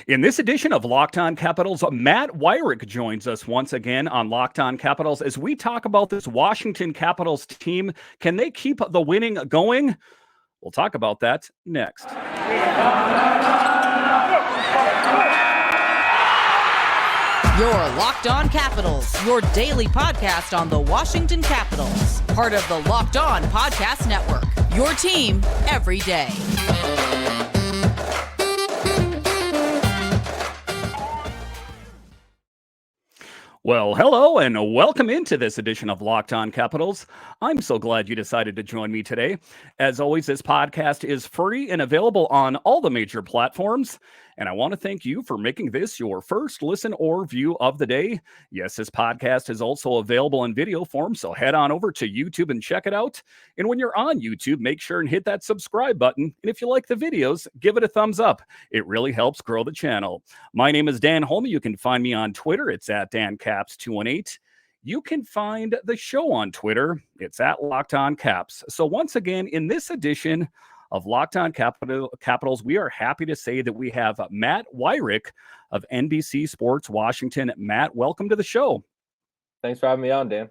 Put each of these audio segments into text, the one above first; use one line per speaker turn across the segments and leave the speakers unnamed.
In this edition of Locked On Capitals, Matt Weyrich joins us once again on Locked On Capitals as we talk about this Washington Capitals team. Can they keep the winning going? We'll talk about that next.
Your Locked On Capitals, your daily podcast on the Washington Capitals. Part of the Locked On Podcast Network, your team every day.
Well, hello and welcome into this edition of Locked On Capitals. I'm so glad you decided to join me today. As always, this podcast is free and available on all the major platforms. And I want to thank you for making this your first listen or view of the day. Yes, this podcast is also available in video form, so head on over to YouTube and check it out. And when you're on YouTube, make sure and hit that subscribe button. And if you like the videos, give it a thumbs up. It really helps grow the channel. My name is Dan Holme. You can find me on Twitter. It's at DanCaps218. You can find the show on Twitter. It's at Locked On Caps. So once again, in this edition of Locked On Capitals, we are happy to say that we have Matt Weyrich of NBC Sports Washington. Matt, welcome to the show.
Thanks for having me on, Dan.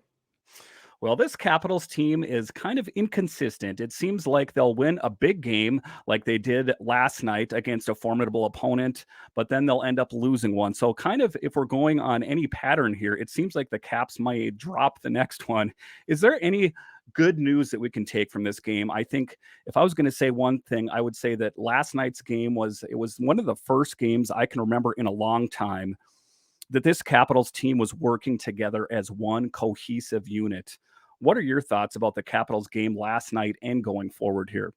Well, this Capitals team is kind of inconsistent. It seems like they'll win a big game like they did last night against a formidable opponent, but then they'll end up losing one. So kind of if we're going on any pattern here, it seems like the Caps might drop the next one. Is there any good news that we can take from this game? I think if I was going to say one thing, I would say that last night's game was one of the first games I can remember in a long time that this Capitals team was working together as one cohesive unit. What are your thoughts about the Capitals game last night and going forward here?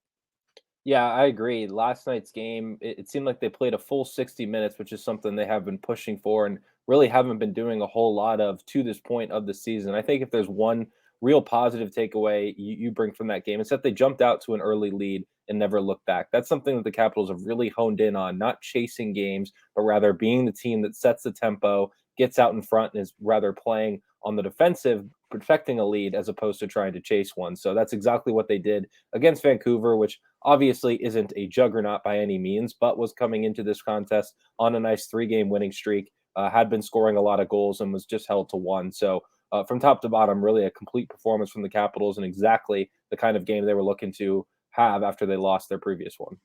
Yeah, I agree. Last night's game, it seemed like they played a full 60 minutes, which is something they have been pushing for and really haven't been doing a whole lot of to this point of the season. I think if there's one real positive takeaway you bring from that game, it's that they jumped out to an early lead and never looked back. That's something that the Capitals have really honed in on, not chasing games, but rather being the team that sets the tempo, gets out in front, and is rather playing on the defensive, protecting a lead as opposed to trying to chase one. So that's exactly what they did against Vancouver, which obviously isn't a juggernaut by any means, but was coming into this contest on a nice 3-game winning streak, had been scoring a lot of goals and was just held to one. So from top to bottom, really a complete performance from the Capitals and exactly the kind of game they were looking to have after they lost their previous one.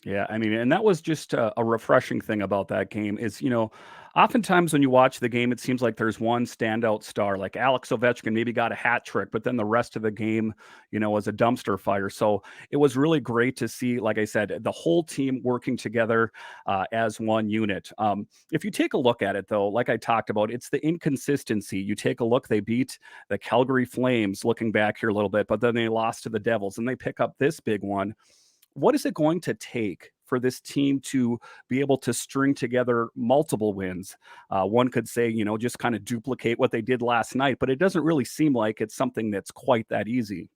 Yeah, I mean, and that was just a refreshing thing about that game is, oftentimes when you watch the game, it seems like there's one standout star, like Alex Ovechkin maybe got a hat trick, but then the rest of the game, was a dumpster fire. So it was really great to see, like I said, the whole team working together as one unit. If you take a look at it, though, like I talked about, it's the inconsistency. You take a look, they beat the Calgary Flames, looking back here a little bit, but then they lost to the Devils, and they pick up this big one. What is it going to take for this team to be able to string together multiple wins? One could say, just kind of duplicate what they did last night, but it doesn't really seem like it's something that's quite that easy.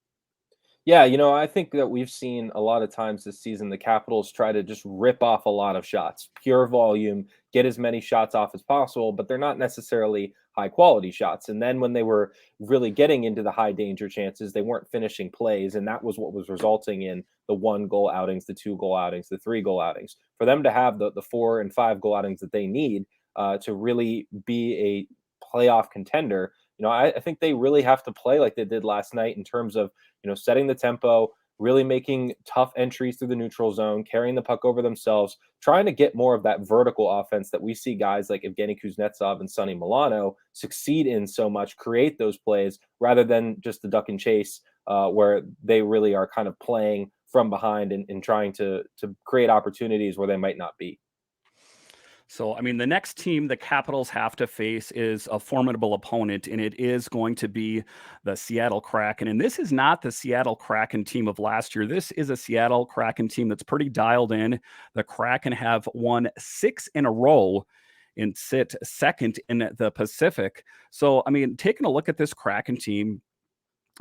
Yeah, I think that we've seen a lot of times this season the Capitals try to just rip off a lot of shots, pure volume, get as many shots off as possible, but they're not necessarily high quality shots. And then when they were really getting into the high danger chances, they weren't finishing plays. And that was what was resulting in the 1-goal outings, the 2-goal outings, the 3-goal outings. For them to have the 4 and 5 goal outings that they need to really be a playoff contender, I think they really have to play like they did last night in terms of, setting the tempo, really making tough entries through the neutral zone, carrying the puck over themselves, trying to get more of that vertical offense that we see guys like Evgeny Kuznetsov and Sonny Milano succeed in so much, create those plays rather than just the duck and chase where they really are kind of playing from behind and trying to create opportunities where they might not be.
So, I mean, the next team the Capitals have to face is a formidable opponent, and it is going to be the Seattle Kraken. And this is not the Seattle Kraken team of last year. This is a Seattle Kraken team that's pretty dialed in. The Kraken have won 6 in a row and sit second in the Pacific. So, I mean, taking a look at this Kraken team,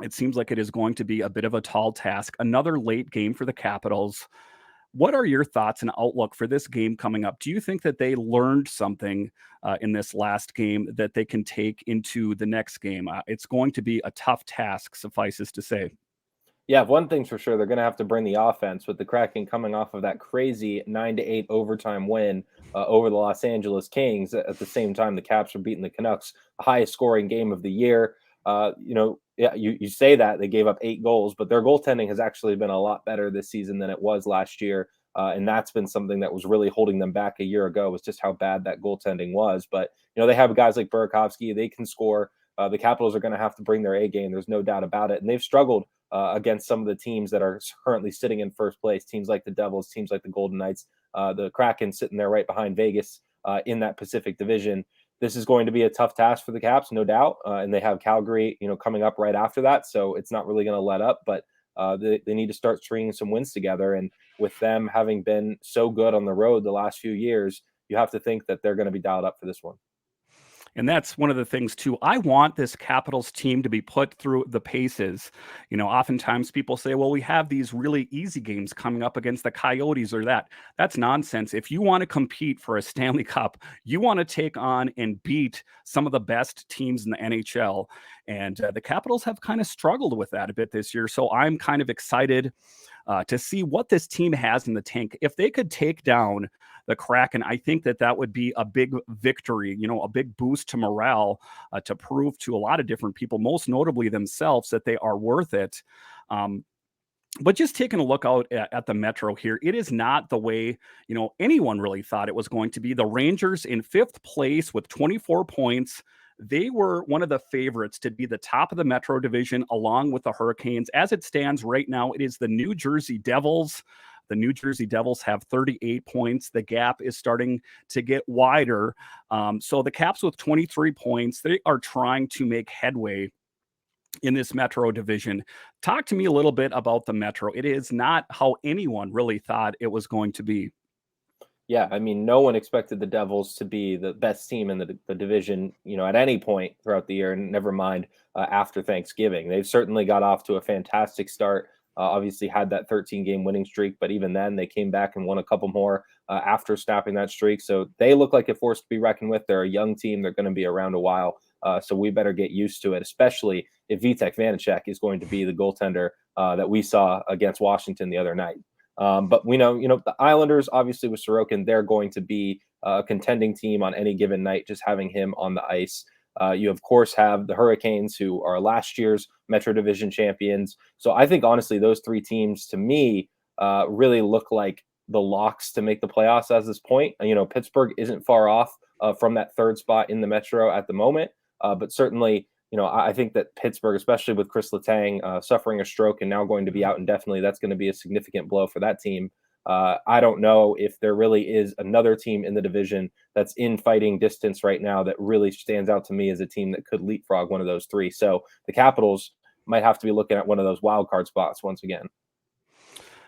it seems like it is going to be a bit of a tall task. Another late game for the Capitals. What are your thoughts and outlook for this game coming up? Do you think that they learned something in this last game that they can take into the next game? It's going to be a tough task, suffices to say.
Yeah, one thing's for sure, they're going to have to bring the offense with the Kraken coming off of that crazy 9-8 overtime win over the Los Angeles Kings. At the same time, the Caps are beating the Canucks, the highest scoring game of the year. Yeah, you say that they gave up 8 goals, but their goaltending has actually been a lot better this season than it was last year. And that's been something that was really holding them back a year ago, was just how bad that goaltending was. But, they have guys like Burakovsky, they can score. The Capitals are going to have to bring their A game. There's no doubt about it. And they've struggled against some of the teams that are currently sitting in first place, teams like the Devils, teams like the Golden Knights, the Kraken sitting there right behind Vegas in that Pacific Division. This is going to be a tough task for the Caps, no doubt. And they have Calgary, coming up right after that. So it's not really going to let up, but they need to start stringing some wins together. And with them having been so good on the road the last few years, you have to think that they're going to be dialed up for this one.
And that's one of the things too. I want this Capitals team to be put through the paces. Oftentimes people say, well, we have these really easy games coming up against the Coyotes or that. That's nonsense. If you want to compete for a Stanley Cup, you want to take on and beat some of the best teams in the NHL. And the Capitals have kind of struggled with that a bit this year. So I'm kind of excited to see what this team has in the tank. If they could take down the Kraken, I think that would be a big victory, a big boost to morale to prove to a lot of different people, most notably themselves, that they are worth it. But just taking a look out at the Metro here, it is not the way, anyone really thought it was going to be. The Rangers in 5th place with 24 points. They were one of the favorites to be the top of the Metro division along with the Hurricanes. As it stands right now, it is the New Jersey Devils. The New Jersey Devils have 38 points. The gap is starting to get wider. So the Caps with 23 points, they are trying to make headway in this Metro division. Talk to me a little bit about the Metro. It is not how anyone really thought it was going to be.
Yeah, I mean, no one expected the Devils to be the best team in the division, at any point throughout the year, and never mind after Thanksgiving. They've certainly got off to a fantastic start. Obviously had that 13-game winning streak, but even then they came back and won a couple more after snapping that streak. So they look like a force to be reckoned with. They're a young team. They're going to be around a while. So we better get used to it, especially if Vitek Vanacek is going to be the goaltender that we saw against Washington the other night. But we know, the Islanders, obviously with Sorokin, they're going to be a contending team on any given night, just having him on the ice. You, of course, have the Hurricanes, who are last year's Metro Division champions. So I think, honestly, those 3 teams, to me, really look like the locks to make the playoffs at this point. Pittsburgh isn't far off from that 3rd spot in the Metro at the moment. But certainly, I think that Pittsburgh, especially with Chris Letang suffering a stroke and now going to be out indefinitely, that's going to be a significant blow for that team. I don't know if there really is another team in the division that's in fighting distance right now that really stands out to me as a team that could leapfrog one of those 3. So the Capitals might have to be looking at one of those wild card spots once again.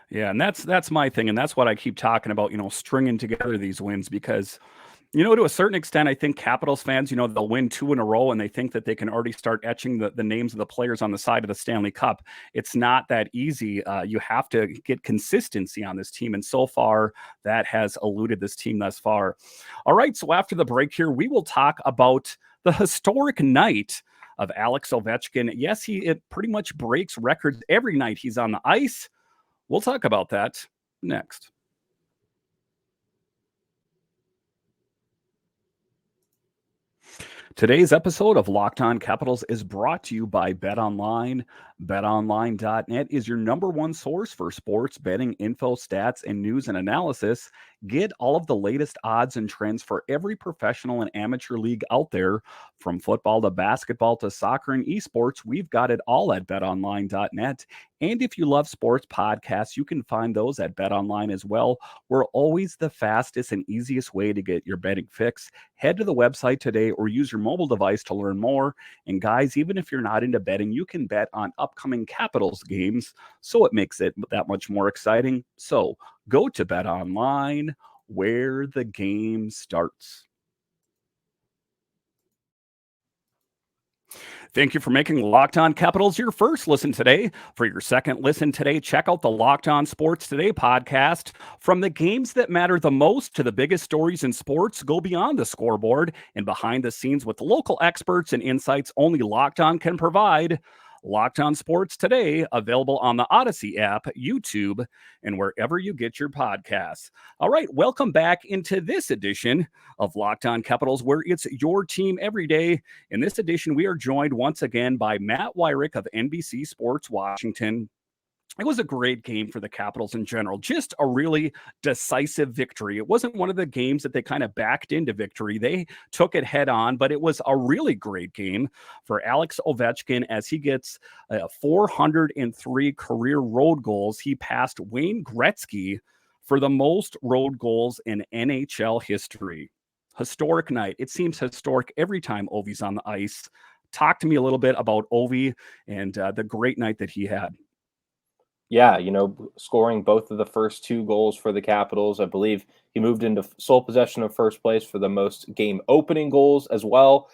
Yeah, and that's my thing, and that's what I keep talking about, stringing together these wins, because to a certain extent, I think Capitals fans, they'll win 2 in a row and they think that they can already start etching the names of the players on the side of the Stanley Cup. It's not that easy. You have to get consistency on this team. And so far, that has eluded this team thus far. All right. So after the break here, we will talk about the historic night of Alex Ovechkin. Yes, it pretty much breaks records every night he's on the ice. We'll talk about that next. Today's episode of Locked On Capitals is brought to you by BetOnline. BetOnline.net is your #1 source for sports betting info, stats, and news and analysis. Get all of the latest odds and trends for every professional and amateur league out there. From football to basketball to soccer and esports, we've got it all at BetOnline.net. And if you love sports podcasts, you can find those at BetOnline as well. We're always the fastest and easiest way to get your betting fix. Head to the website today or use your mobile device to learn more. And guys, even if you're not into betting, you can bet on upcoming Capitals games, so it makes it that much more exciting. So go to BetOnline, where the game starts. Thank you for making Locked On Capitals your first listen today. For your second listen today, check out the Locked On Sports Today podcast. From the games that matter the most to the biggest stories in sports, go beyond the scoreboard and behind the scenes with local experts and insights only Locked On can provide. Locked On Sports Today, available on the Odyssey app, YouTube, and wherever you get your podcasts. All right, welcome back into this edition of Locked On Capitals, where it's your team every day. In this edition, we are joined once again by Matt Weyrich of NBC Sports Washington. It was a great game for the Capitals in general, just a really decisive victory. It wasn't one of the games that they kind of backed into victory. They took it head on, but it was a really great game for Alex Ovechkin as he gets 403 career road goals. He passed Wayne Gretzky for the most road goals in NHL history. Historic night. It seems historic every time Ovi's on the ice. Talk to me a little bit about Ovi and the great night that he had.
Yeah, scoring both of the first two goals for the Capitals. I believe he moved into sole possession of first place for the most game opening goals as well.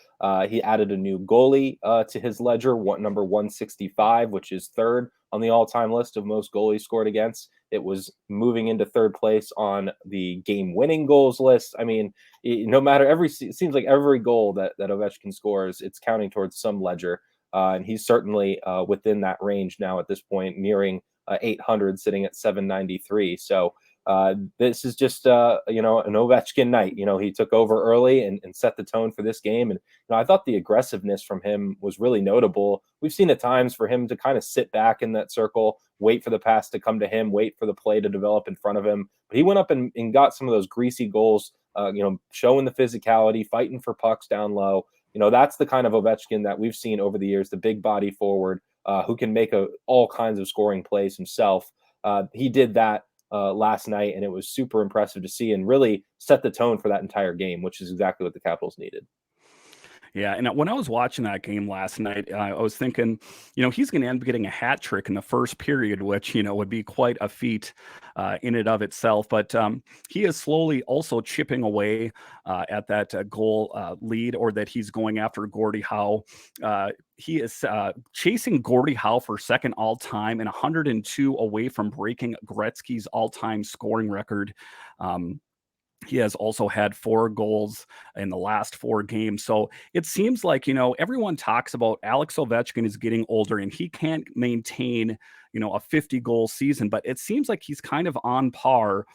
He added a new goalie to his ledger, number 165, which is third on the all-time list of most goalies scored against. It was moving into third place on the game-winning goals list. I mean, no matter it seems like every goal that Ovechkin scores, it's counting towards some ledger. And he's certainly within that range now at this point, nearing 800, sitting at 793. So this is just an Ovechkin night. He took over early and set the tone for this game. And I thought the aggressiveness from him was really notable. We've seen at times for him to kind of sit back in that circle, wait for the pass to come to him, wait for the play to develop in front of him. But he went up and got some of those greasy goals, showing the physicality, fighting for pucks down low. That's the kind of Ovechkin that we've seen over the years, the big body forward who can make all kinds of scoring plays himself. He did that last night, and it was super impressive to see and really set the tone for that entire game, which is exactly what the Capitals needed.
Yeah, and when I was watching that game last night, I was thinking, he's going to end up getting a hat trick in the first period, which, would be quite a feat in and of itself. But he is slowly also chipping away at that goal lead, or that he's going after Gordie Howe. He is chasing Gordie Howe for second all-time and 102 away from breaking Gretzky's all-time scoring record. He has also had 4 goals in the last 4 games. So it seems like, everyone talks about Alex Ovechkin is getting older and he can't maintain, a 50-goal season. But it seems like he's kind of on par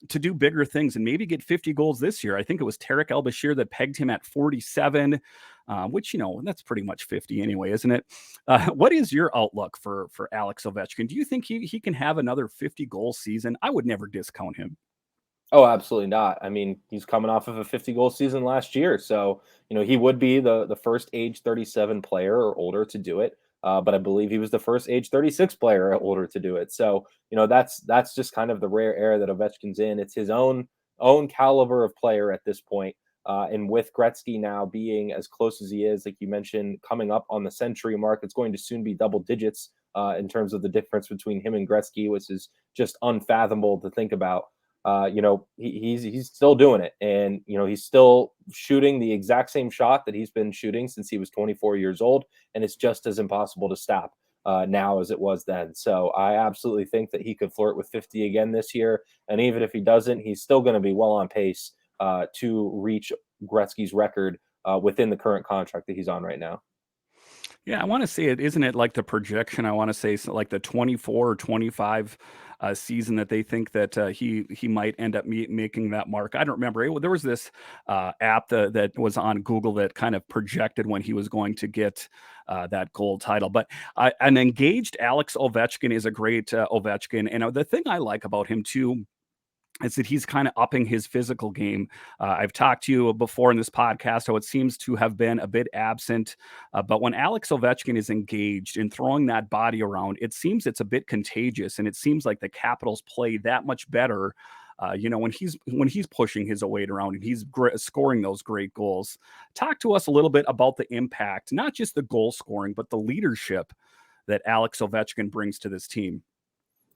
to do bigger things and maybe get 50 goals this year. I think it was Tarek El-Bashir that pegged him at 47, which, that's pretty much 50 anyway, isn't it? What is your outlook for Alex Ovechkin? Do you think he can have another 50-goal season? I would never discount him.
Oh, absolutely not. I mean, he's coming off of a 50-goal season last year. So, he would be the first age 37 player or older to do it. But I believe he was the first age 36 player or older to do it. So, that's just kind of the rare era that Ovechkin's in. It's his own caliber of player at this point. And with Gretzky now being as close as he is, like you mentioned, coming up on the century mark, it's going to soon be double digits in terms of the difference between him and Gretzky, which is just unfathomable to think about. He's still doing it, and he's still shooting the exact same shot that he's been shooting since he was 24 years old, and it's just as impossible to stop now as it was then. So I absolutely think that he could flirt with 50 again this year, and even if he doesn't, he's still going to be well on pace to reach Gretzky's record within the current contract that he's on right now.
Yeah, I want to say it. Isn't it like the projection? I want to say like the 24 or 25 season that they think that he might end up making that mark. I don't remember. There was this app that was on Google that kind of projected when he was going to get that gold title. But an engaged Alex Ovechkin is a great Ovechkin. And the thing I like about him too is that he's kind of upping his physical game. I've talked to you before in this podcast how it seems to have been a bit absent. But when Alex Ovechkin is engaged in throwing that body around, it seems it's a bit contagious. And it seems like the Capitals play that much better, when he's pushing his weight around and he's scoring those great goals. Talk to us a little bit about the impact, not just the goal scoring, but the leadership that Alex Ovechkin brings to this team.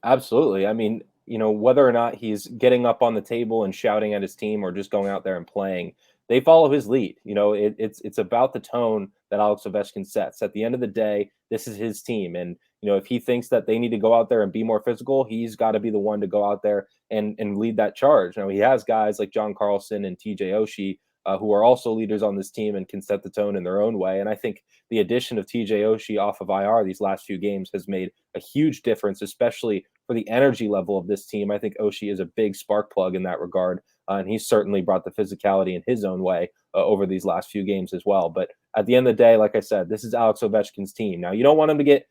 Absolutely. I mean, whether or not he's getting up on the table and shouting at his team or just going out there and playing, they follow his lead. It's about the tone that Alex Ovechkin sets. At the end of the day, this is his team. And, if he thinks that they need to go out there and be more physical, he's got to be the one to go out there and lead that charge. Now, he has guys like John Carlson and TJ Oshie who are also leaders on this team and can set the tone in their own way. And I think the addition of TJ Oshie off of IR these last few games has made a huge difference, especially for the energy level of this team. I think Oshie is a big spark plug in that regard. And he's certainly brought the physicality in his own way over these last few games as well. But at the end of the day, like I said, this is Alex Ovechkin's team. Now, you don't want him to get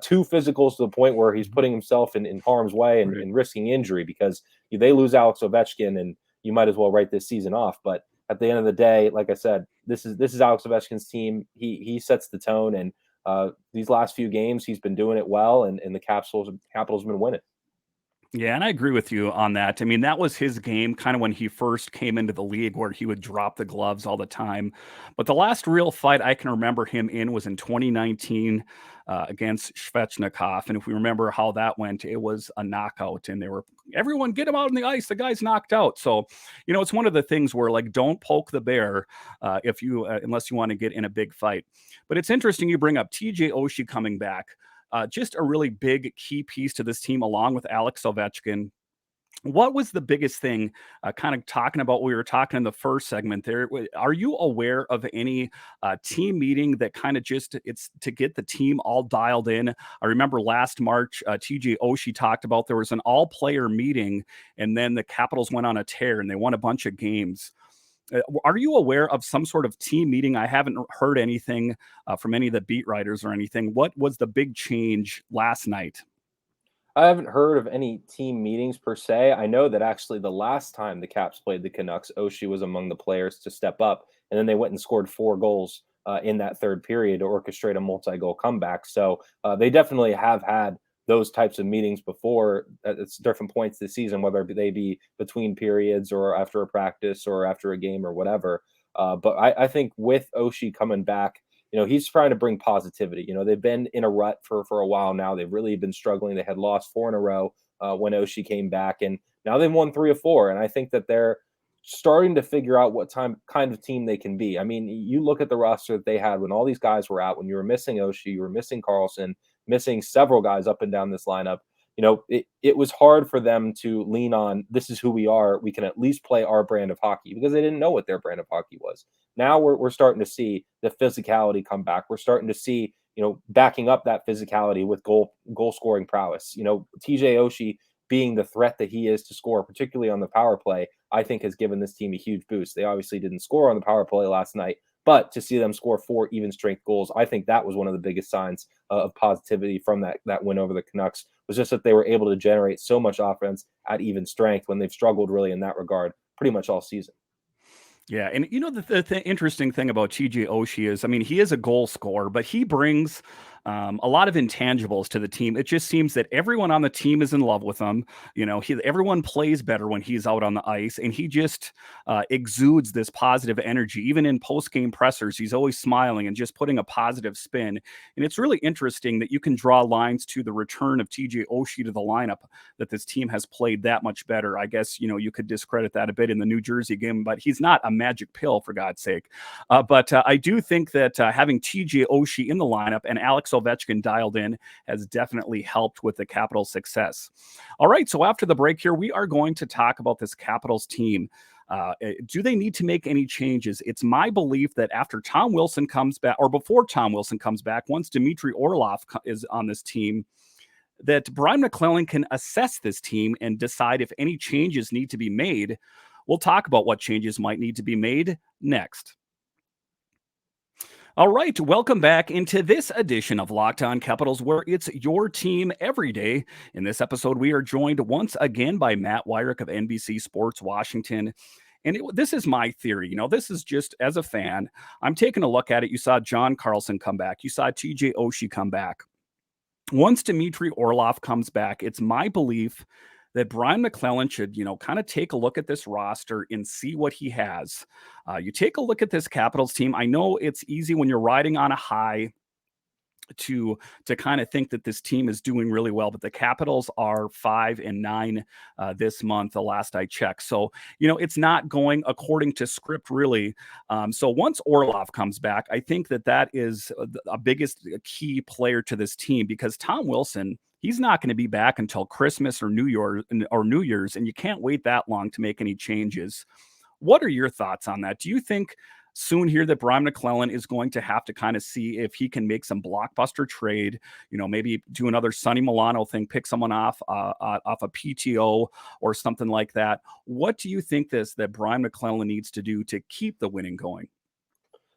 too physical to the point where he's putting himself in harm's way and risking injury, because they lose Alex Ovechkin and you might as well write this season off. But at the end of the day, like I said, this is Alex Ovechkin's team. He sets the tone, and these last few games he's been doing it well, and the Capitals been winning.
Yeah, and I agree with you on that. I mean, that was his game kind of when he first came into the league, where he would drop the gloves all the time. But the last real fight I can remember him in was in 2019 against Svechnikov. And if we remember how that went, it was a knockout, and everyone get him out on the ice. The guy's knocked out. So, it's one of the things where, like, don't poke the bear unless you want to get in a big fight. But it's interesting you bring up TJ Oshie coming back. Just a really big key piece to this team, along with Alex Ovechkin. What was the biggest thing, kind of talking about what we were talking in the first segment there? Are you aware of any team meeting that kind of it's to get the team all dialed in? I remember last March, TJ Oshie talked about there was an all-player meeting, and then the Capitals went on a tear, and they won a bunch of games. Are you aware of some sort of team meeting? I haven't heard anything from any of the beat writers or anything. What was the big change last night?
I haven't heard of any team meetings per se. I know that actually the last time the Caps played the Canucks, Oshie was among the players to step up, and then they went and scored 4 goals in that third period to orchestrate a multi-goal comeback. So they definitely have had those types of meetings before at different points this season, whether they be between periods or after a practice or after a game or whatever. But I think with Oshie coming back, he's trying to bring positivity. They've been in a rut for a while now. They've really been struggling. They had lost 4 in a row when Oshie came back, and now they've won 3 of 4. And I think that they're starting to figure out what kind of team they can be. I mean, you look at the roster that they had when all these guys were out, when you were missing Oshie, you were missing Carlson, missing several guys up and down this lineup. It was hard for them to lean on, this is who we are. We can at least play our brand of hockey, because they didn't know what their brand of hockey was. Now we're starting to see the physicality come back. We're starting to see, backing up that physicality with goal scoring prowess. TJ Oshie being the threat that he is to score, particularly on the power play, I think has given this team a huge boost. They obviously didn't score on the power play last night, but to see them score 4 even strength goals, I think that was one of the biggest signs of positivity from that win over the Canucks, was just that they were able to generate so much offense at even strength when they've struggled really in that regard pretty much all season.
Yeah, and the interesting thing about TJ Oshie is, I mean, he is a goal scorer, but he brings a lot of intangibles to the team. It just seems that everyone on the team is in love with him. Everyone plays better when he's out on the ice, and he just exudes this positive energy. Even in post-game pressers, he's always smiling and just putting a positive spin. And it's really interesting that you can draw lines to the return of TJ Oshie to the lineup, that this team has played that much better. I guess, you could discredit that a bit in the New Jersey game, but he's not a magic pill, for God's sake. But I do think that having TJ Oshie in the lineup and Alex Ovechkin dialed in has definitely helped with the Capitals' success. All right, so after the break here, we are going to talk about this Capitals team. Do they need to make any changes? It's my belief that after Tom Wilson comes back, or before Tom Wilson comes back, once Dmitry Orlov is on this team, that Brian McClellan can assess this team and decide if any changes need to be made. We'll talk about what changes might need to be made next. All right, welcome back into this edition of Locked On Capitals, where it's your team every day. In this episode, we are joined once again by Matt Weyrich of NBC Sports Washington. And this is my theory. This is just as a fan. I'm taking a look at it. You saw John Carlson come back. You saw TJ Oshie come back. Once Dmitry Orlov comes back, it's my belief that Brian McClellan should, kind of take a look at this roster and see what he has. You take a look at this Capitals team. I know it's easy when you're riding on a high to kind of think that this team is doing really well, but the Capitals are 5-9 this month, the last I checked. So, it's not going according to script, really. So once Orlov comes back, I think that is a biggest key player to this team, because Tom Wilson, he's not going to be back until Christmas or New Year's, and you can't wait that long to make any changes. What are your thoughts on that? Do you think soon here that Brian McClellan is going to have to kind of see if he can make some blockbuster trade, maybe do another Sonny Milano thing, pick someone off a PTO or something like that? What do you think that Brian McClellan needs to do to keep the winning going?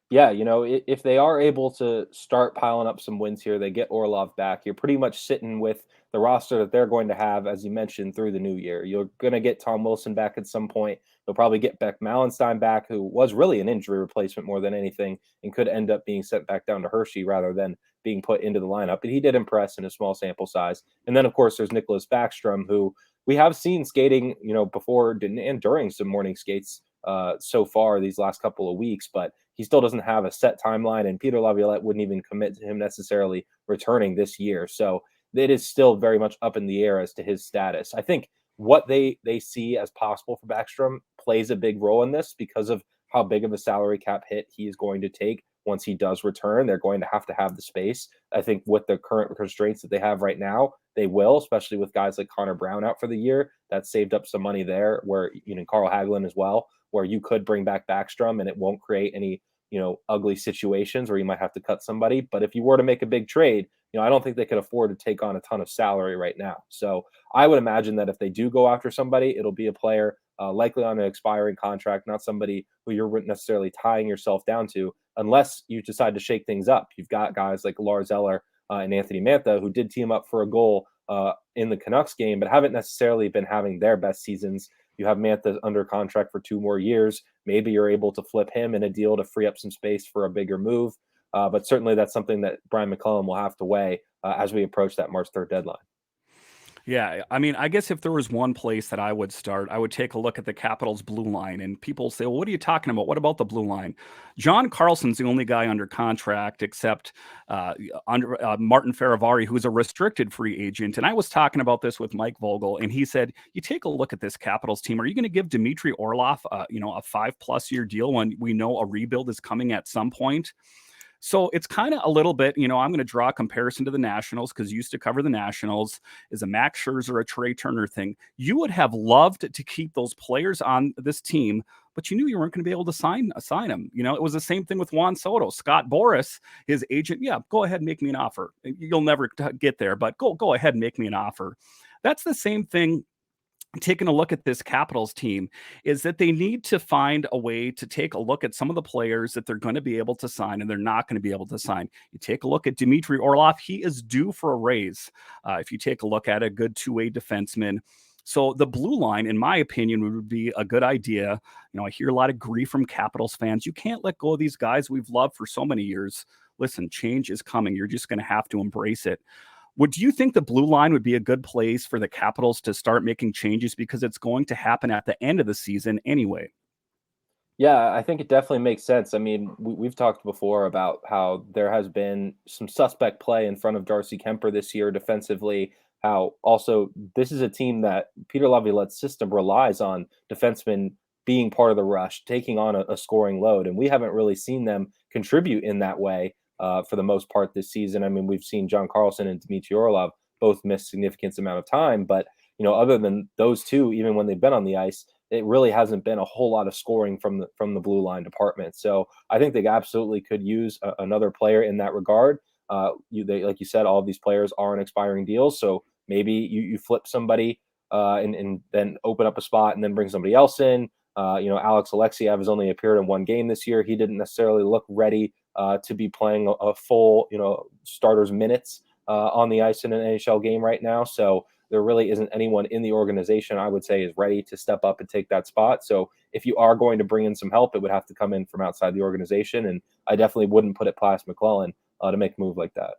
Yeah, if they are able to start piling up some wins here, they get Orlov back. You're pretty much sitting with the roster that they're going to have, as you mentioned, through the new year. You're going to get Tom Wilson back at some point. They'll probably get Beck Malenstein back, who was really an injury replacement more than anything and could end up being sent back down to Hershey rather than being put into the lineup. But he did impress in a small sample size. And then, of course, there's Nicholas Backstrom, who we have seen skating, before and during some morning skates so far these last couple of weeks, but he still doesn't have a set timeline, and Peter Laviolette wouldn't even commit to him necessarily returning this year. So it is still very much up in the air as to his status. I think what they see as possible for Backstrom plays a big role in this because of how big of a salary cap hit he is going to take once he does return. They're going to have the space. I think with the current constraints that they have right now, they will, especially with guys like Connor Brown out for the year. That saved up some money there, where Carl Hagelin as well, where you could bring back Backstrom and it won't create any ugly situations where you might have to cut somebody. But if you were to make a big trade, I don't think they could afford to take on a ton of salary right now. So I would imagine that if they do go after somebody, it'll be a player likely on an expiring contract, not somebody who you're necessarily tying yourself down to, unless you decide to shake things up. You've got guys like Lars Eller and Anthony Mantha, who did team up for a goal in the Canucks game, but haven't necessarily been having their best seasons. You have Mantha under contract for 2 more years. Maybe you're able to flip him in a deal to free up some space for a bigger move. But certainly that's something that Brian McClellan will have to weigh as we approach that March 3rd deadline.
Yeah, I mean, I guess if there was one place that I would start, I would take a look at the Capitals' blue line. And people say, well, what are you talking about? What about the blue line? John Carlson's the only guy under contract except Martin Feravari, who's a restricted free agent. And I was talking about this with Mike Vogel, and he said, you take a look at this Capitals team. Are you going to give Dmitry Orlov, a 5+ year deal when we know a rebuild is coming at some point? So it's kind of a little bit, I'm going to draw a comparison to the Nationals because you used to cover the Nationals. Is a Max Scherzer, a Trey Turner thing. You would have loved to keep those players on this team, but you knew you weren't going to be able to sign them. It was the same thing with Juan Soto. Scott Boras, his agent, go ahead and make me an offer. You'll never get there, but go ahead and make me an offer. That's the same thing. Taking a look at this Capitals team is that they need to find a way to take a look at some of the players that they're going to be able to sign and they're not going to be able to sign. You take a look at Dmitry Orlov. He is due for a raise. If you take a look at a good two-way defenseman. So the blue line, in my opinion, would be a good idea. I hear a lot of grief from Capitals fans. You can't let go of these guys we've loved for so many years. Listen, change is coming. You're just going to have to embrace it. Do you think the blue line would be a good place for the Capitals to start making changes because it's going to happen at the end of the season anyway?
Yeah, I think it definitely makes sense. I mean, we've talked before about how there has been some suspect play in front of Darcy Kemper this year defensively. How also this is a team that Peter Laviolette's system relies on defensemen being part of the rush, taking on a scoring load. And we haven't really seen them contribute in that way for the most part this season. I mean, we've seen John Carlson and Dmitry Orlov both miss significant amount of time, but other than those two, even when they've been on the ice, it really hasn't been a whole lot of scoring from the blue line department. So I think they absolutely could use another player in that regard. Like you said, all of these players are on expiring deals, so maybe you flip somebody and then open up a spot and then bring somebody else in. Alex Alexiev has only appeared in 1 game this year. He didn't necessarily look ready to be playing a full, starters minutes on the ice in an NHL game right now. So there really isn't anyone in the organization I would say is ready to step up and take that spot. So if you are going to bring in some help, it would have to come in from outside the organization. And I definitely wouldn't put it past McClellan to make a move like that.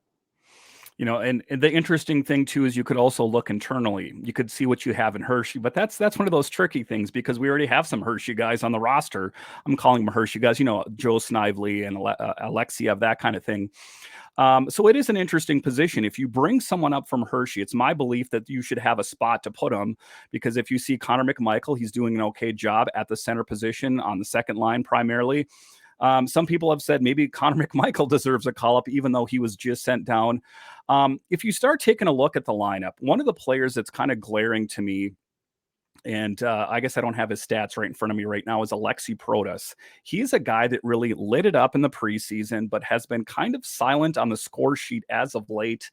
And the interesting thing too is you could also look internally. You could see what you have in Hershey, but that's one of those tricky things because we already have some Hershey guys on the roster. I'm calling them Hershey guys, Joe Snively and Alexiev, that kind of thing. So it is an interesting position. If you bring someone up from Hershey, it's my belief that you should have a spot to put them because if you see Connor McMichael, he's doing an okay job at the center position on the second line primarily. Some people have said maybe Connor McMichael deserves a call-up, even though he was just sent down. If you start taking a look at the lineup, one of the players that's kind of glaring to me and I guess I don't have his stats right in front of me right now, is Alexi Protas. He's a guy that really lit it up in the preseason, but has been kind of silent on the score sheet as of late.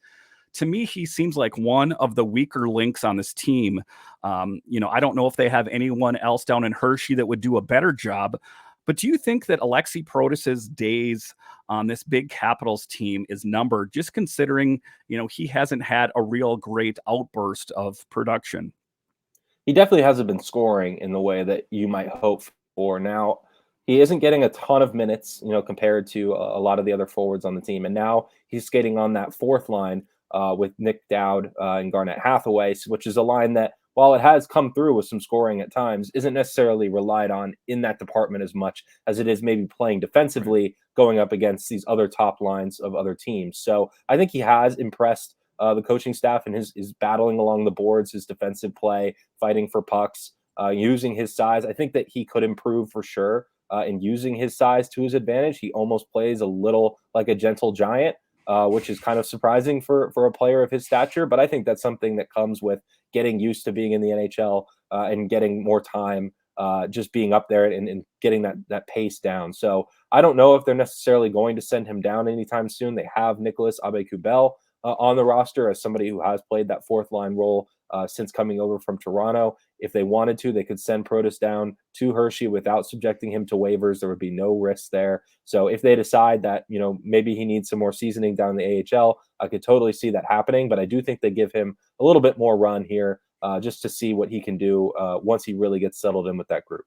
To me, he seems like one of the weaker links on this team. I don't know if they have anyone else down in Hershey that would do a better job, but do you think that Alexi Protas's days on this big Capitals team is numbered, just considering, he hasn't had a real great outburst of production?
He definitely hasn't been scoring in the way that you might hope for. Now, he isn't getting a ton of minutes, compared to a lot of the other forwards on the team. And now he's skating on that fourth line with Nick Dowd and Garnett Hathaway, which is a line that, while it has come through with some scoring at times, isn't necessarily relied on in that department as much as it is maybe playing defensively, going up against these other top lines of other teams. So I think he has impressed the coaching staff and his battling along the boards, his defensive play, fighting for pucks, using his size. I think that he could improve for sure in using his size to his advantage. He almost plays a little like a gentle giant, which is kind of surprising for a player of his stature. But I think that's something that comes with getting used to being in the NHL and getting more time, just being up there and getting that pace down. So I don't know if they're necessarily going to send him down anytime soon. They have Nicholas Aube-Kubel on the roster as somebody who has played that fourth line role since coming over from Toronto. If they wanted to, they could send Protas down to Hershey without subjecting him to waivers. There would be no risk there. So if they decide that, maybe he needs some more seasoning down in the AHL, I could totally see that happening. But I do think they give him a little bit more run here just to see what he can do once he really gets settled in with that group.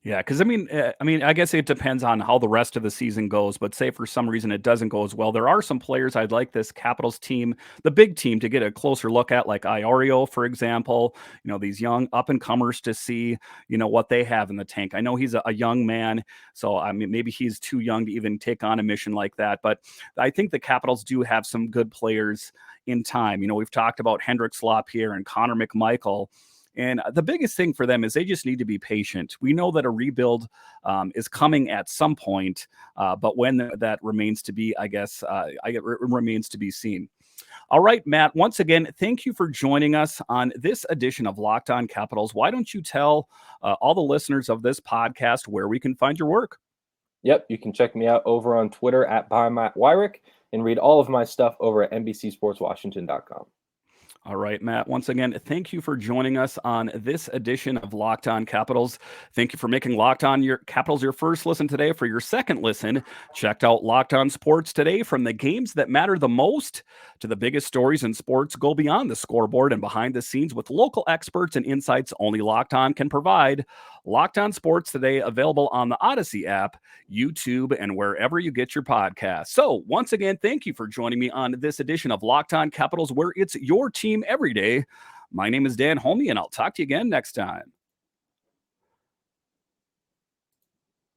Yeah, because I guess it depends on how the rest of the season goes. But say for some reason it doesn't go as well, there are some players I'd like this Capitals team, the big team, to get a closer look at, like Iorio, for example. These young up and comers to see, what they have in the tank. I know he's a young man, so maybe he's too young to even take on a mission like that. But I think the Capitals do have some good players in time. We've talked about Hendrix Lapierre and Connor McMichael. And the biggest thing for them is they just need to be patient. We know that a rebuild is coming at some point, but when that remains to be, remains to be seen. All right, Matt, once again, thank you for joining us on this edition of Locked On Capitals. Why don't you tell all the listeners of this podcast where we can find your work?
Yep, you can check me out over on Twitter at @Weyrich and read all of my stuff over at NBCSportsWashington.com.
All right, Matt, once again, thank you for joining us on this edition of Locked On Capitals. Thank you for making Locked On your Capitals your first listen today. For your second listen, checked out Locked On Sports today. From the games that matter the most to the biggest stories in sports, go beyond the scoreboard and behind the scenes with local experts and insights only Locked On can provide. Locked On Sports today, available on the Odyssey app, YouTube, and wherever you get your podcasts. So once again, thank you for joining me on this edition of Locked On Capitals, where it's your team every day. My name is Dan Holme, and I'll talk to you again next time.